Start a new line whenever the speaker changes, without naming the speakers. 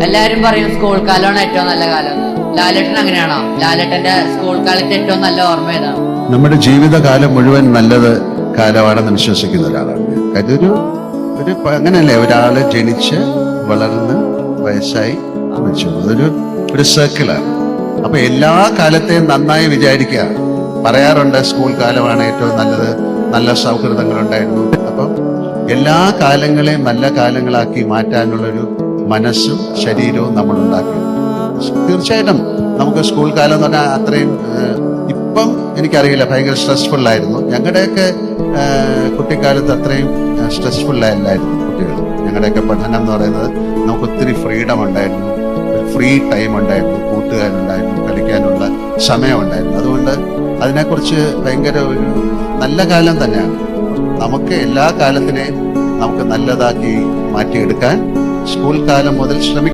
എല്ലാരും പറയും സ്കൂൾ കാലമാണ് ഏറ്റവും നല്ല കാലം. ലാലേട്ടൻ അങ്ങനെയാണോ? ലാലേട്ടന്റെ സ്കൂൾ കാലത്തെ ഏറ്റവും നല്ല ഓർമ്മ ഏതാണ്?
നമ്മുടെ ജീവിതകാലം മുഴുവൻ നല്ലത് കാലമാണെന്ന് വിശ്വസിക്കുന്ന ഒരാളാണ്. അതൊരു അങ്ങനെയല്ലേ, ഒരാള് ജനിച്ച് വളർന്ന് വയസ്സായി മരിച്ചു, ഒരു സർക്കിളാണ്. അപ്പൊ എല്ലാ കാലത്തെയും നന്നായി വിചാരിക്കുക. പറയാറുണ്ട് സ്കൂൾ കാലമാണ് ഏറ്റവും നല്ലത്, നല്ല സൗഹൃദങ്ങളുണ്ടായിരുന്നു. അപ്പം എല്ലാ കാലങ്ങളെയും നല്ല കാലങ്ങളാക്കി മാറ്റാനുള്ളൊരു മനസ്സും ശരീരവും നമ്മൾ ഉണ്ടാക്കി. തീർച്ചയായിട്ടും നമുക്ക് സ്കൂൾ കാലം എന്ന് പറഞ്ഞാൽ അത്രയും ഇപ്പം എനിക്കറിയില്ല, ഭയങ്കര സ്ട്രെസ്ഫുള്ളായിരുന്നു. ഞങ്ങളുടെയൊക്കെ കുട്ടിക്കാലത്ത് അത്രയും സ്ട്രെസ്ഫുള്ളല്ലായിരുന്നു കുട്ടികൾ. ഞങ്ങളുടെയൊക്കെ പഠനം എന്ന് പറയുന്നത് നമുക്ക് ഒത്തിരി ഫ്രീഡം ഉണ്ടായിരുന്നു, ഫ്രീ ടൈം ഉണ്ടായിരുന്നു, കൂട്ടുകാരുണ്ടായിരുന്നു, കളിക്കാനുള്ള സമയമുണ്ടായിരുന്നു. അതുകൊണ്ട് അതിനെക്കുറിച്ച് ഭയങ്കര ഒരു നല്ല കാലം തന്നെയാണ്. നമുക്ക് എല്ലാ കാലത്തിനെയും നമുക്ക് നല്ലതാക്കി മാറ്റിയെടുക്കാൻ സ്കൂൾ കാലം മുതൽ ശ്രമിക്കും.